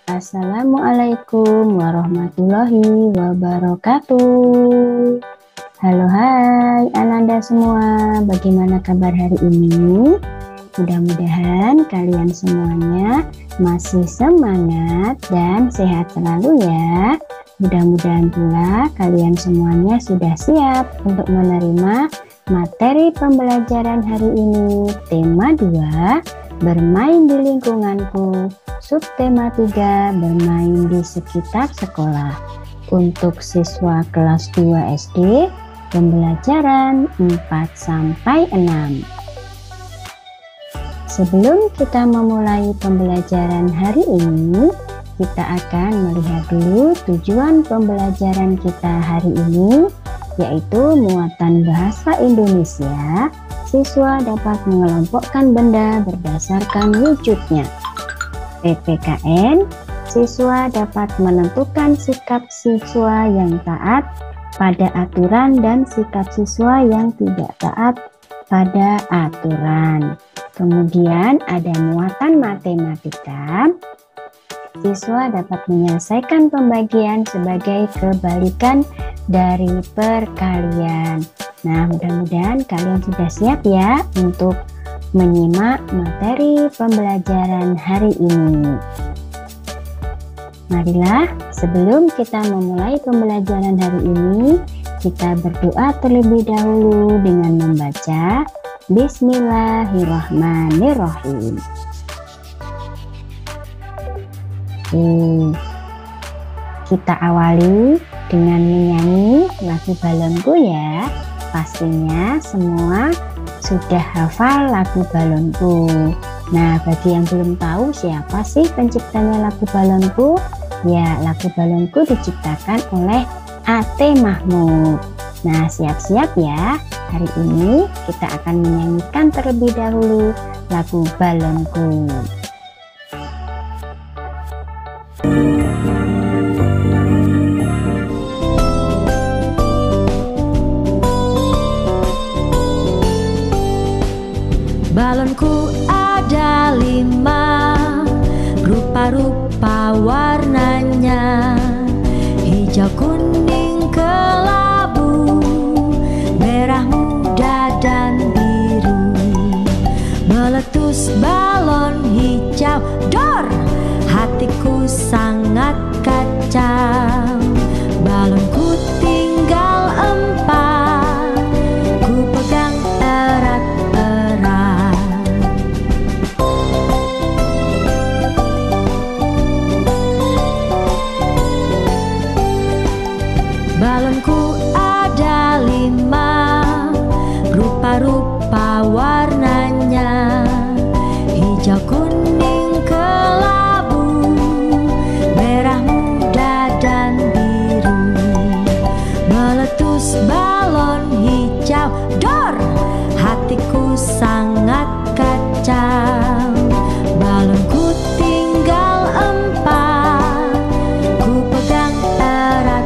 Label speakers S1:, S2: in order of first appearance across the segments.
S1: Assalamualaikum warahmatullahi wabarakatuh. Halo, hai Ananda semua, bagaimana kabar hari ini? Mudah-mudahan kalian semuanya masih semangat dan sehat selalu ya. Mudah-mudahan pula kalian semuanya sudah siap untuk menerima materi pembelajaran hari ini. Tema 2, bermain di lingkunganku. Subtema 3, bermain di sekitar sekolah. Untuk siswa kelas 2 SD, pembelajaran 4-6. Sebelum kita memulai pembelajaran hari ini, kita akan melihat dulu tujuan pembelajaran kita hari ini, yaitu muatan bahasa Indonesia. Siswa dapat mengelompokkan benda berdasarkan wujudnya. PPKN, siswa dapat menentukan sikap siswa yang taat pada aturan dan sikap siswa yang tidak taat pada aturan. Kemudian ada muatan matematika, siswa dapat menyelesaikan pembagian sebagai kebalikan dari perkalian. Nah, mudah-mudahan kalian sudah siap ya untuk menyimak materi pembelajaran hari ini. Marilah sebelum kita memulai pembelajaran hari ini, kita berdoa terlebih dahulu dengan membaca Bismillahirrahmanirrahim. Kita awali dengan menyanyi lagu Balonku ya. Pastinya semua sudah hafal lagu Balonku. Nah, bagi yang belum tahu siapa sih penciptanya lagu Balonku? Ya, lagu Balonku diciptakan oleh A.T. Mahmud. Nah, siap-siap ya. Hari ini kita akan menyanyikan terlebih dahulu lagu Balonku.
S2: Balonku ada 5, rupa-rupa warnanya, hijau, kuning, kelabu, merah muda dan biru. Meletus balon hijau, dor, hatiku sangat kacau. Balonku tinggal 4, ku pegang erat. Balonku ada 5, rupa-rupa warnanya, hijau, kuning, kelabu, merah muda dan biru. Meletus balon hijau, dor, hatiku sangat kacau. Balonku tinggal 4, ku pegang erat.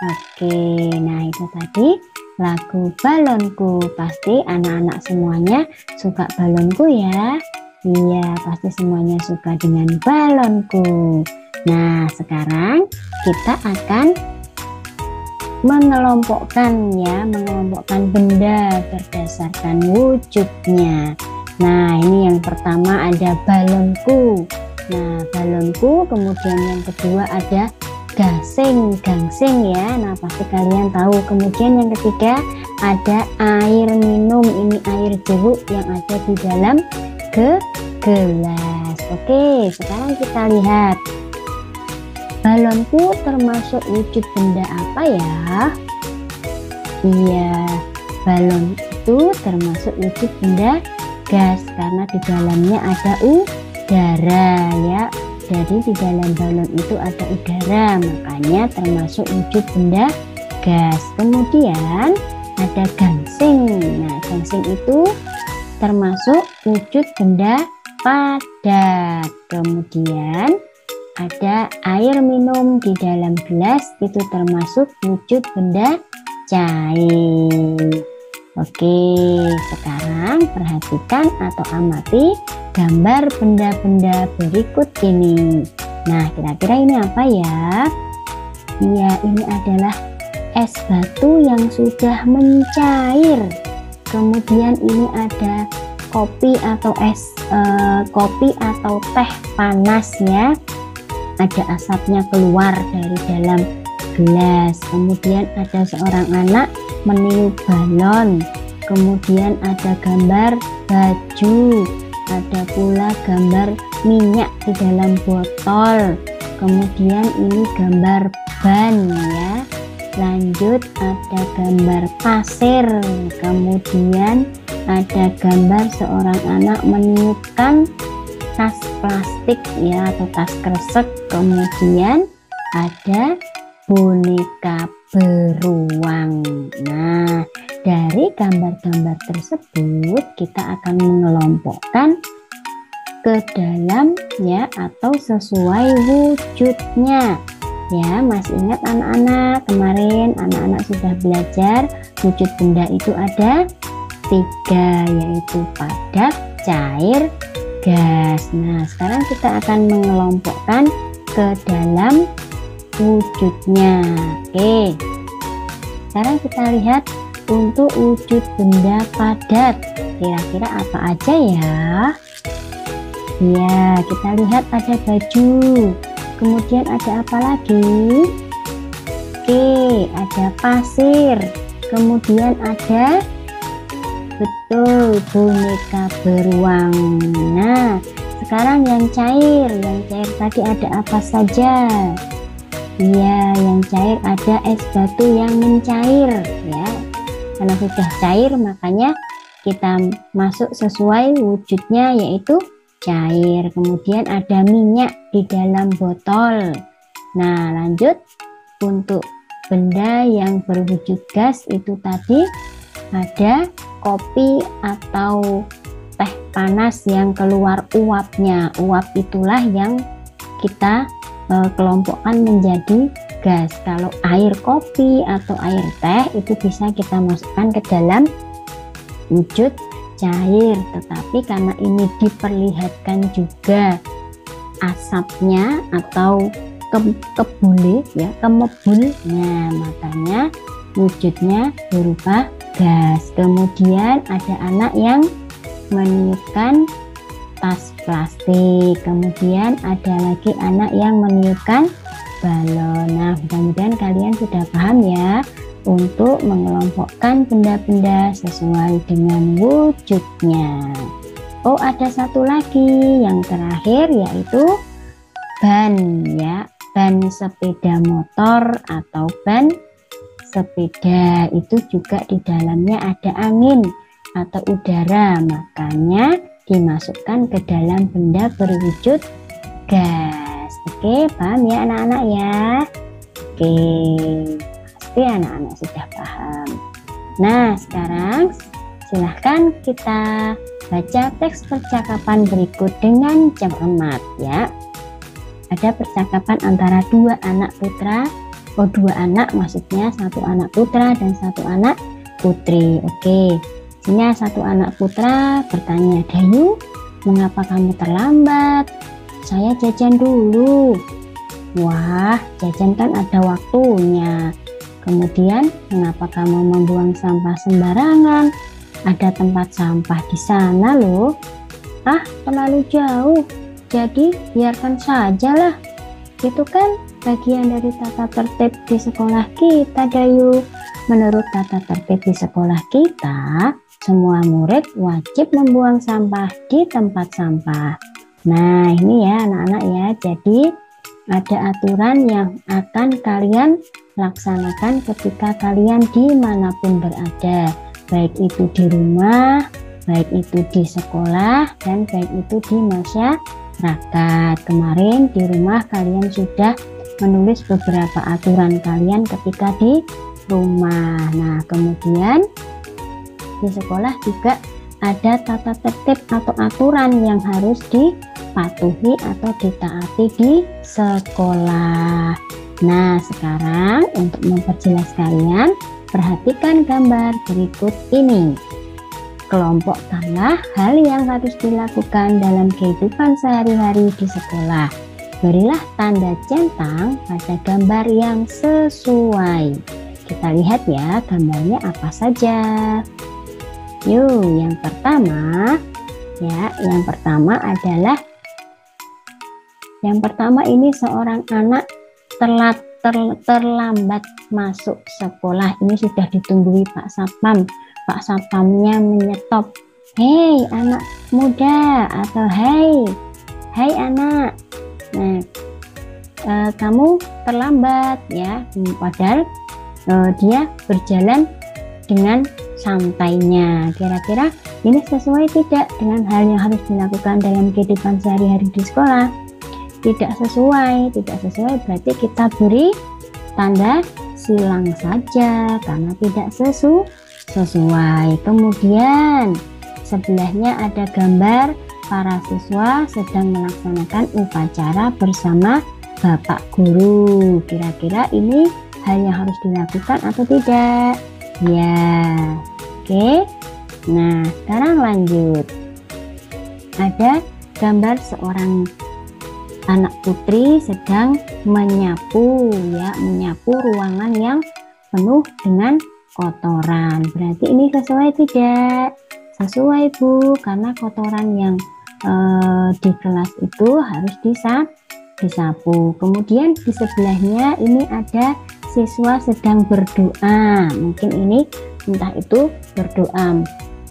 S1: Oke, nah itu tadi lagu Balonku. Pasti anak-anak semuanya suka Balonku ya. Iya, pasti semuanya suka dengan Balonku. Nah, sekarang kita akan mengelompokkan benda berdasarkan wujudnya. Nah, ini yang pertama ada balonku. Nah, balonku, kemudian yang kedua ada gangsing ya. Nah, pasti kalian tahu. Kemudian yang ketiga ada air minum. Ini air jeruk yang ada di dalam gelas. Oke, sekarang kita lihat. Balonku termasuk wujud benda apa ya? Iya, balon itu termasuk wujud benda gas karena di dalamnya ada udara ya. Jadi di dalam balon itu ada udara, makanya termasuk wujud benda gas. Kemudian ada gangsing. Nah, gangsing itu termasuk wujud benda padat. Kemudian ada air minum di dalam gelas, itu termasuk wujud benda cair. Oke, sekarang perhatikan atau amati gambar benda-benda berikut ini. Nah, kira-kira ini apa ya? Ya, ini adalah es batu yang sudah mencair. Kemudian ini ada kopi atau kopi atau teh panas ya. Ada asapnya keluar dari dalam gelas. Kemudian ada seorang anak meniup balon. Kemudian ada gambar baju. Ada pula gambar minyak di dalam botol. Kemudian ini gambar ban ya. Lanjut ada gambar pasir. Kemudian ada gambar seorang anak meniupkan tas plastik ya, atau tas kresek. Kemudian ada boneka beruang. Nah, dari gambar-gambar tersebut kita akan mengelompokkan ke dalam ya, atau sesuai wujudnya. Ya, masih ingat anak-anak, kemarin anak-anak sudah belajar wujud benda itu ada 3, yaitu padat, cair, gas. Nah, sekarang kita akan mengelompokkan ke dalam wujudnya. Oke, sekarang kita lihat untuk wujud benda padat, kira-kira apa aja ya? Ya, kita lihat ada baju. Kemudian ada apa lagi? Oke, ada pasir. Kemudian ada, betul, boneka beruang. Nah, sekarang yang cair tadi ada apa saja? Iya, yang cair ada es batu yang mencair ya. Karena sudah cair makanya kita masuk sesuai wujudnya, yaitu cair. Kemudian ada minyak di dalam botol. Nah, lanjut untuk benda yang berwujud gas itu tadi ada kopi atau teh panas yang keluar uapnya. Uap itulah yang kita kelompokkan menjadi gas. Kalau air kopi atau air teh itu bisa kita masukkan ke dalam wujud cair, tetapi karena ini diperlihatkan juga asapnya atau kemebul ya, nah makanya wujudnya berupa gas. Kemudian ada anak yang meniupkan tas plastik. Kemudian ada lagi anak yang meniupkan balon. Nah, mudah-mudahan kalian sudah paham ya untuk mengelompokkan benda-benda sesuai dengan wujudnya. Oh, ada satu lagi yang terakhir, yaitu ban ya, ban sepeda motor atau ban sepeda. Itu juga di dalamnya ada angin atau udara, makanya dimasukkan ke dalam benda berwujud gas. Oke, paham ya anak-anak ya? Oke, pasti anak-anak sudah paham. Nah, sekarang silahkan kita baca teks percakapan berikut dengan cermat ya. Ada percakapan antara dua anak putra, dua anak maksudnya, satu anak putra dan satu anak putri. Oke, sini satu anak putra bertanya, "Dayu, mengapa kamu terlambat? Saya jajan dulu." "Wah, jajan kan ada waktunya." "Kemudian, mengapa kamu membuang sampah sembarangan? Ada tempat sampah di sana loh." "Ah, terlalu jauh. Jadi, biarkan sajalah. Itu kan bagian dari tata tertib di sekolah kita, Dayu. Menurut tata tertib di sekolah kita, semua murid wajib membuang sampah di tempat sampah." Nah, ini ya anak-anak ya. Jadi, ada aturan yang akan kalian laksanakan ketika kalian dimanapun berada, baik itu di rumah, baik itu di sekolah, dan baik itu di masyarakat. Kemarin di rumah kalian sudah menulis beberapa aturan kalian ketika di rumah. Nah, kemudian di sekolah juga ada tata tertib atau aturan yang harus dipatuhi atau ditaati di sekolah. Nah, sekarang untuk memperjelas kalian, Perhatikan gambar berikut ini. Kelompokkanlah hal yang harus dilakukan dalam kehidupan sehari-hari di sekolah. Berilah tanda centang pada gambar yang sesuai. Kita lihat ya gambarnya apa saja. Yuk, yang pertama ini seorang anak terlambat masuk sekolah. Ini sudah ditungguin Pak Satpam. Pak Satpamnya menyetop. Hei anak muda, atau hei anak. Nah, kamu terlambat ya. Padahal dia berjalan dengan santainya. Kira-kira ini sesuai tidak dengan hal yang harus dilakukan dalam kehidupan sehari-hari di sekolah? Tidak sesuai berarti kita beri tanda silang saja karena tidak sesuai. Kemudian sebelahnya ada gambar para siswa sedang melaksanakan upacara bersama Bapak Guru. Kira-kira ini hal yang harus dilakukan atau tidak? Ya, oke. Nah, sekarang lanjut. Ada gambar seorang anak putri sedang menyapu ruangan yang penuh dengan kotoran. Berarti ini sesuai tidak? Sesuai Bu, karena kotoran yang di kelas itu harus disapu. Kemudian di sebelahnya ini ada siswa sedang berdoa. Mungkin ini entah itu berdoa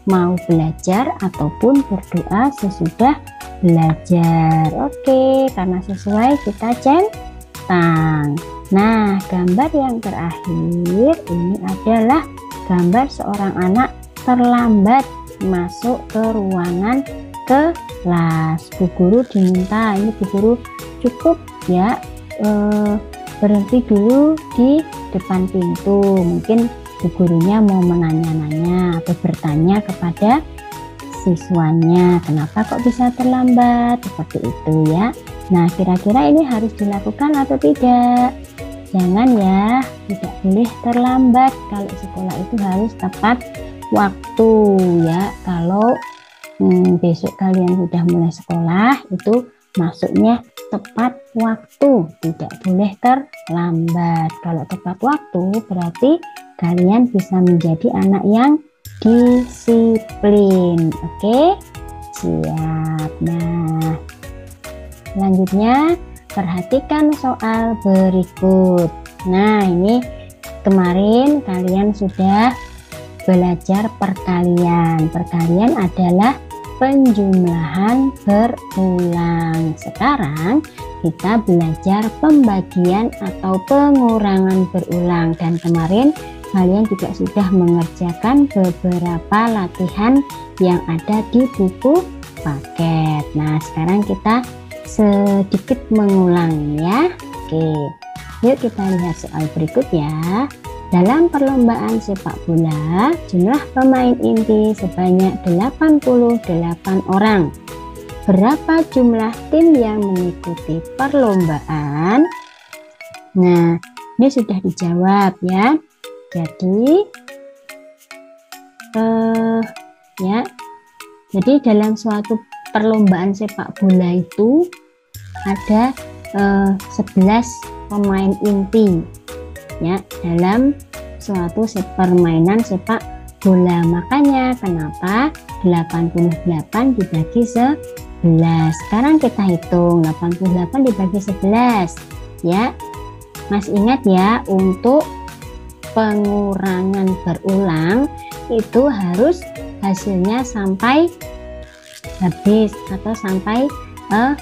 S1: mau belajar ataupun berdoa sesudah belajar. Oke, karena sesuai kita centang. Nah, gambar yang terakhir ini adalah gambar seorang anak terlambat masuk ke ruangan kelas. Bu Guru diminta, ini Bu Guru cukup ya berhenti dulu di depan pintu. Mungkin Bu Gurunya mau menanya-nanya atau bertanya kepada siswanya, kenapa kok bisa terlambat, seperti itu ya. Nah, kira-kira ini harus dilakukan atau tidak? Jangan ya, tidak boleh terlambat. Kalau sekolah itu harus tepat waktu ya. Kalau besok kalian sudah mulai sekolah, itu masuknya tepat waktu, tidak boleh terlambat. Kalau tepat waktu berarti kalian bisa menjadi anak yang disiplin. Oke, siap. Nah, selanjutnya perhatikan soal berikut. Nah, ini kemarin kalian sudah belajar perkalian. Perkalian adalah penjumlahan berulang. Sekarang kita belajar pembagian atau pengurangan berulang, dan kemarin kalian juga sudah mengerjakan beberapa latihan yang ada di buku paket. Nah, sekarang kita sedikit mengulang ya. Oke, yuk kita lihat soal berikut ya. Dalam perlombaan sepak bola, jumlah pemain inti sebanyak 88 orang. Berapa jumlah tim yang mengikuti perlombaan? Nah, ini sudah dijawab ya. Jadi jadi dalam suatu perlombaan sepak bola itu ada 11 pemain inti ya dalam suatu permainan sepak bola. Makanya kenapa 88 dibagi 11. Sekarang kita hitung 88 dibagi 11 ya. Mas ingat ya, untuk pengurangan berulang itu harus hasilnya sampai habis atau sampai 0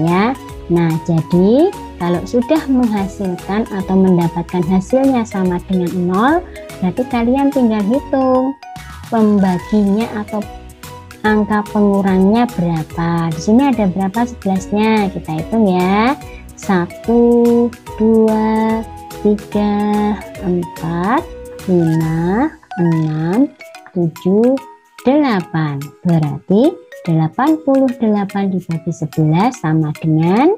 S1: ya. Nah, jadi kalau sudah menghasilkan atau mendapatkan hasilnya sama dengan 0, berarti kalian tinggal hitung pembaginya atau angka pengurangnya berapa. Di sini ada berapa 11-nya? Kita hitung ya. 1, 2, 3, 4, 5, 6, 7, 8. Berarti 88 dibagi 11 sama dengan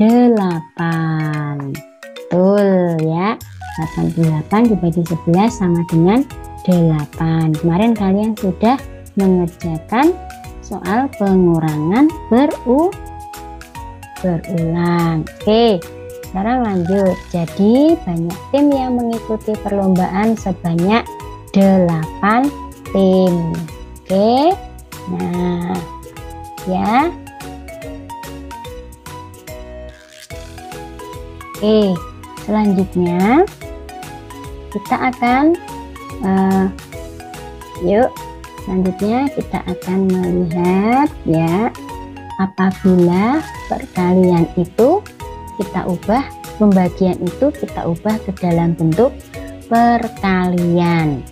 S1: 8. Betul ya. 88 dibagi 11 sama dengan 8. Kemarin kalian sudah mengerjakan soal pengurangan berulang. Oke, sekarang lanjut. Jadi banyak tim yang mengikuti perlombaan sebanyak 8 tim. Oke, nah ya. Oke, selanjutnya kita akan selanjutnya kita akan melihat ya, apabila perkalian itu kita ubah, pembagian itu kita ubah ke dalam bentuk perkalian.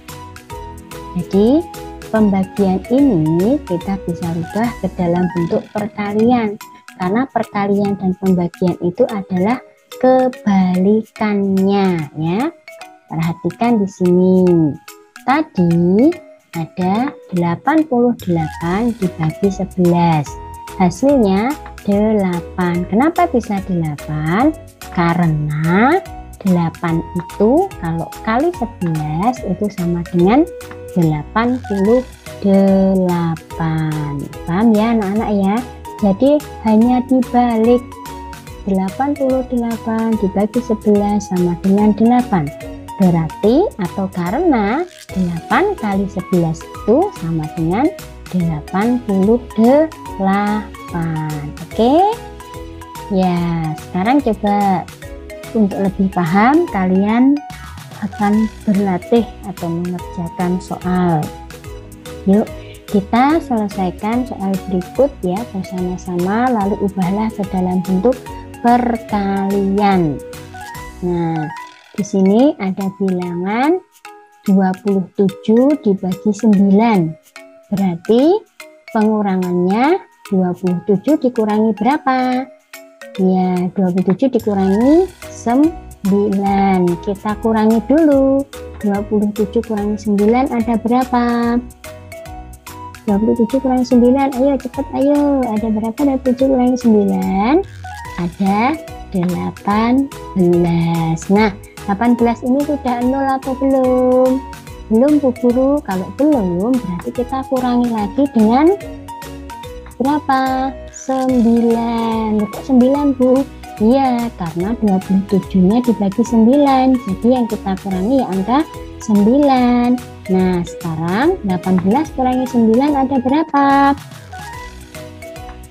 S1: Jadi pembagian ini kita bisa ubah ke dalam bentuk perkalian, karena perkalian dan pembagian itu adalah kebalikannya ya. Perhatikan di sini. Tadi ada 88 dibagi 11. Hasilnya 8. Kenapa bisa 8? Karena 8 itu kalau kali 11 itu sama dengan 88. Paham ya anak-anak ya? Jadi hanya dibalik, 88 dibagi 11 sama dengan 8. Berarti atau karena 8 kali 11 itu sama dengan 88. Oke? Ya, sekarang coba untuk lebih paham kalian akan berlatih atau mengerjakan soal. Yuk, kita selesaikan soal berikut ya bersama-sama, lalu ubahlah ke dalam bentuk perkalian. Nah, di sini ada bilangan 27 dibagi 9. Berarti pengurangannya 27 dikurangi berapa? Ya, 27 dikurangi 9. Kita kurangi dulu. 27 kurangi 9 ada berapa? 27 kurangi 9. Ayo cepat ayo. Ada berapa? 27 kurangi 9. Ada 18. Nah, 18 ini sudah 0 atau belum? Belum Bu Guru. Kalau belum berarti kita kurangi lagi dengan berapa? 9. Kok 9 Bu? Iya, karena 27 nya dibagi 9. Jadi yang kita kurangi ya angka 9. Nah, sekarang 18 kurangi 9 ada berapa?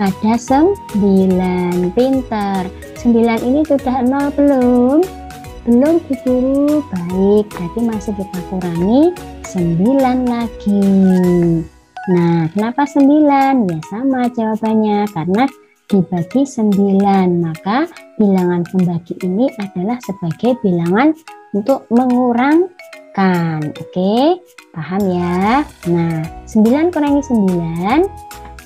S1: Ada 9. Pinter. 9 ini sudah 0 belum? Belum Bu Guru. Baik, berarti masih kita kurangi 9 lagi. Nah, kenapa 9? Ya sama jawabannya, karena dibagi 9, maka bilangan pembagi ini adalah sebagai bilangan untuk mengurangkan. Oke, paham ya? Nah, 9 kurangi 9,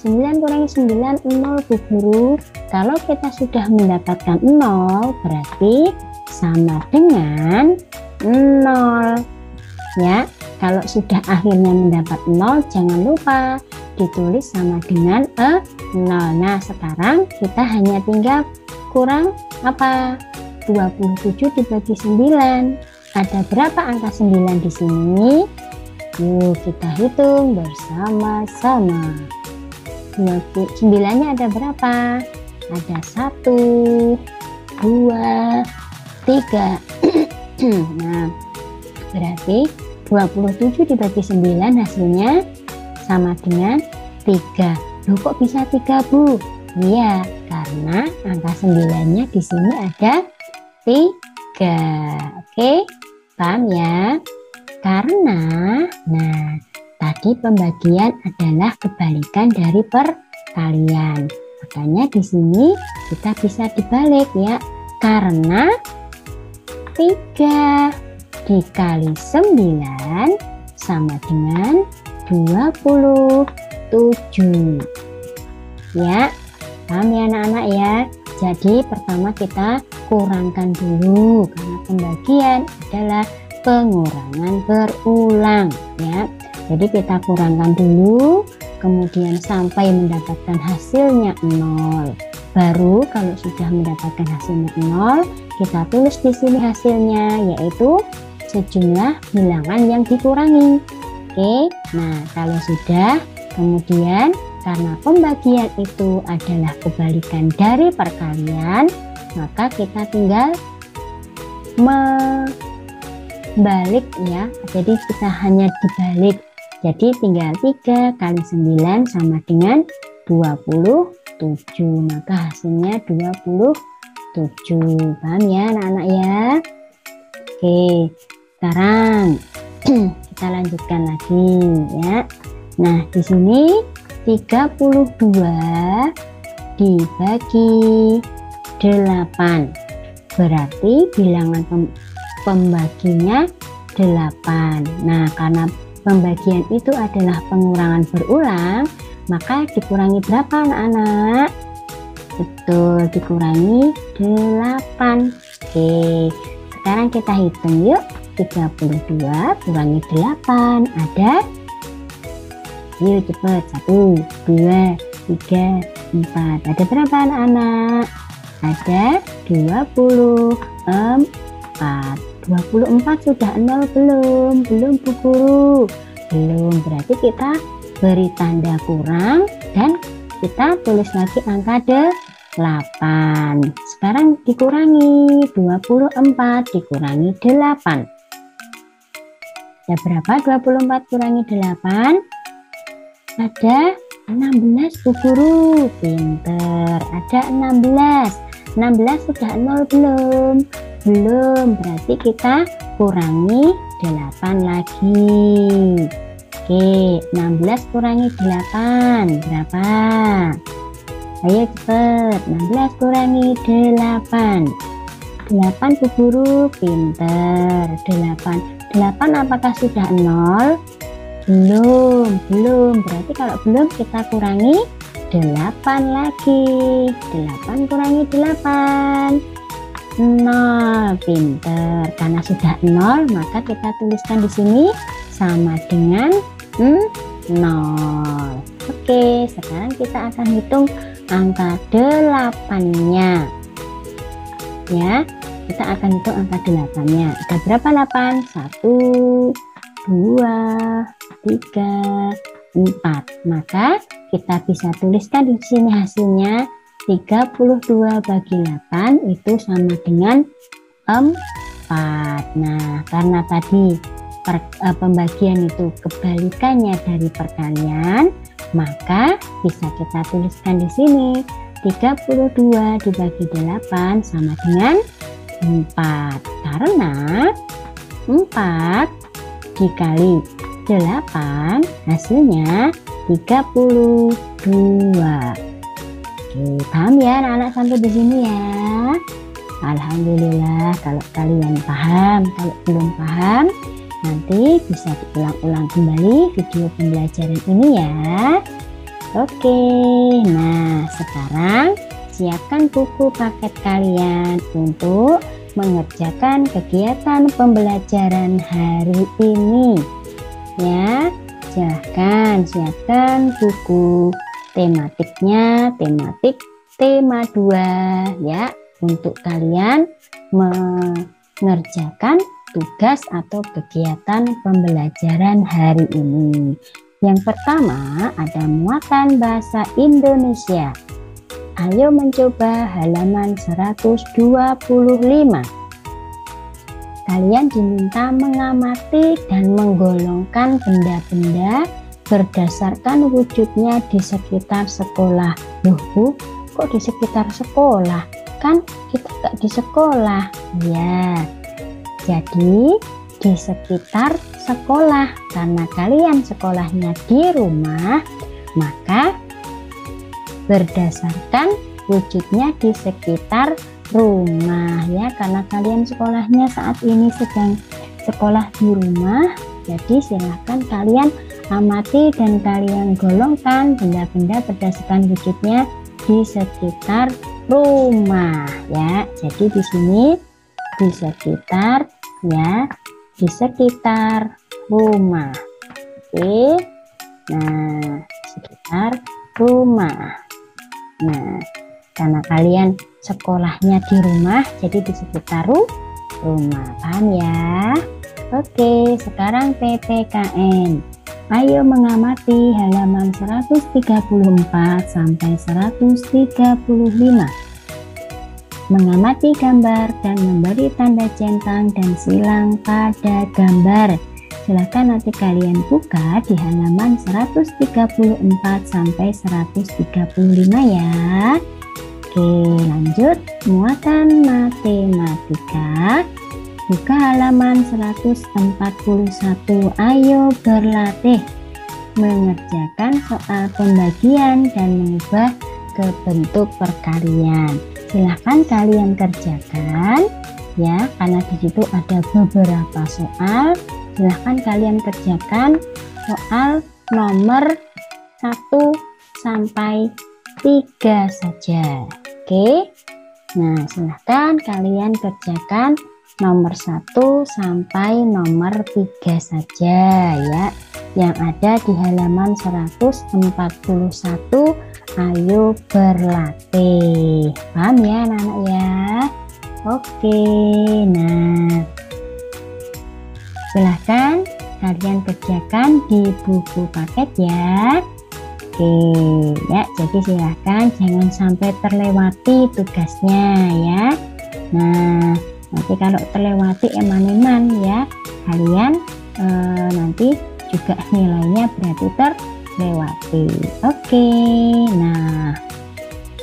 S1: 9 kurangi 9, 0 Bu Guru. Kalau kita sudah mendapatkan 0, berarti sama dengan 0 ya. Kalau sudah akhirnya mendapat 0, jangan lupa ditulis sama dengan 0. Nah, sekarang kita hanya tinggal kurang apa? 27 dibagi 9. Ada berapa angka 9 di sini? Yuk kita hitung bersama-sama. 9-nya ada berapa? Ada 1, 2, 3. Nah, berarti 27 dibagi 9 hasilnya sama dengan 3. Loh, kok bisa 3 Bu? Iya, karena angka 9-nya di sini ada 3. Oke, paham ya? Karena, nah, tadi pembagian adalah kebalikan dari perkalian. Makanya di sini kita bisa dibalik ya. Karena 3 dikali 9 sama dengan 27. Ya, paham ya anak-anak ya? Jadi pertama kita kurangkan dulu, karena pembagian adalah pengurangan berulang ya. Jadi kita kurangkan dulu, kemudian sampai mendapatkan hasilnya 0. Baru kalau sudah mendapatkan hasilnya 0, kita tulis di sini hasilnya, yaitu sejumlah bilangan yang dikurangi. Oke, nah kalau sudah, kemudian karena pembagian itu adalah kebalikan dari perkalian, maka kita tinggal membalik ya. Jadi kita hanya dibalik. Jadi tinggal 3 kali 9 sama dengan 27. Maka hasilnya 27. Paham ya anak-anak ya? Oke, sekarang kita lanjutkan lagi ya. Nah, di sini 32 dibagi 8. Berarti bilangan pembaginya 8. Nah, karena pembagian itu adalah pengurangan berulang, maka dikurangi berapa anak-anak? Betul, dikurangi 8. Oke, sekarang kita hitung yuk. 32 kurangi 8 ada, yuk cepet, 1, 2, 3, 4. Ada berapa anak-anak? Ada 24. 24 sudah 0 belum? Belum Bu Guru. Belum, berarti kita beri tanda kurang dan kita tulis lagi angka 8. Sekarang dikurangi 24 dikurangi 8. Ada berapa 24 kurangi 8? Ada 16 Bu Guru. Pinter, ada 16. 16 sudah 0 belum? Belum, berarti kita kurangi 8 lagi. Oke, 16 kurangi 8 berapa? Ayo cepet, 16 kurangi 8. 8 Bu Guru, pinter. 8 apakah sudah 0? Belum. Berarti kalau belum kita kurangi 8 lagi. 8 kurangi 8. 0. Pinter. Karena sudah 0, maka kita tuliskan di sini sama dengan 0. Oke, sekarang kita akan hitung angka 8-nya. Ya, kita akan hitung angka 8-nya. Ada berapa 8? 1, 2, 3, 4. Maka kita bisa tuliskan di sini hasilnya 32 bagi 8 itu sama dengan 4. Nah, karena tadi pembagian itu kebalikannya dari perkalian, maka bisa kita tuliskan di sini 32 dibagi 8 sama dengan 4. Karena 4 dikali 8 hasilnya 32. Oke, paham ya anak-anak sampai di sini ya? Alhamdulillah kalau kalian paham. Kalau belum paham, nanti bisa diulang-ulang kembali video pembelajaran ini ya. Oke, nah sekarang siapkan buku paket kalian untuk mengerjakan kegiatan pembelajaran hari ini. Ya, silahkan siapkan buku tematiknya, tematik tema 2 ya, untuk kalian mengerjakan tugas atau kegiatan pembelajaran hari ini. Yang pertama ada muatan bahasa Indonesia. Ayo mencoba halaman 125. Kalian diminta mengamati dan menggolongkan benda-benda berdasarkan wujudnya di sekitar sekolah. Loh Bu, kok di sekitar sekolah? Kan kita nggak di sekolah. Ya, jadi di sekitar sekolah. Karena kalian sekolahnya di rumah, maka berdasarkan wujudnya di sekitar rumah ya. Karena kalian sekolahnya saat ini sedang sekolah di rumah, jadi silahkan kalian amati dan kalian golongkan benda-benda berdasarkan wujudnya di sekitar rumah ya. Jadi di sini di sekitar ya, di sekitar rumah. Oke, nah sekitar rumah. Nah, karena kalian sekolahnya di rumah, jadi di sekitar rumah. Paham ya? Oke, sekarang PPKN. Ayo mengamati halaman 134 sampai 135. Mengamati gambar dan memberi tanda centang dan silang pada gambar. Silakan nanti kalian buka di halaman 134 sampai 135 ya. Oke, lanjut muatan matematika. Buka halaman 141. Ayo berlatih mengerjakan soal pembagian dan mengubah ke bentuk perkalian. Silahkan kalian kerjakan ya, karena di situ ada beberapa soal. Silahkan kalian kerjakan soal nomor 1 sampai 3 saja. Oke. Nah, silahkan kalian kerjakan nomor 1 sampai nomor 3 saja ya, yang ada di halaman 141. Ayo berlatih. Paham ya anak-anak ya? Oke, nah silahkan kalian kerjakan di buku paket ya. Oke ya, jadi silahkan jangan sampai terlewati tugasnya ya. Nah, nanti kalau terlewati eman-eman ya, kalian nanti juga nilainya berarti terlewati. Oke, nah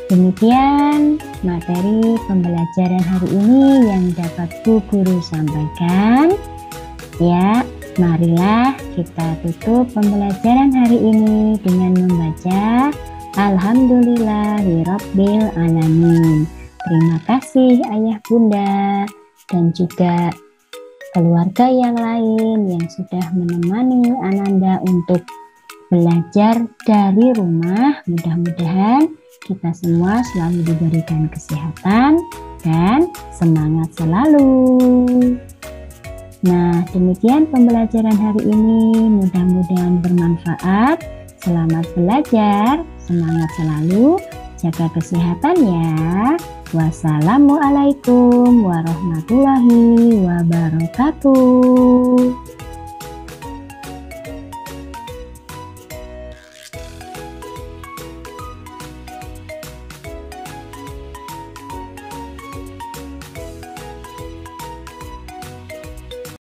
S1: demikian materi pembelajaran hari ini yang dapat Bu Guru sampaikan. Ya, marilah kita tutup pembelajaran hari ini dengan membaca Alhamdulillahirabbil alamin. Terima kasih Ayah Bunda dan juga keluarga yang lain yang sudah menemani Ananda untuk belajar dari rumah. Mudah-mudahan kita semua selalu diberikan kesehatan dan semangat selalu. Nah, demikian pembelajaran hari ini. Mudah-mudahan bermanfaat. Selamat belajar, semangat selalu, jaga kesehatan ya. Wassalamualaikum warahmatullahi wabarakatuh.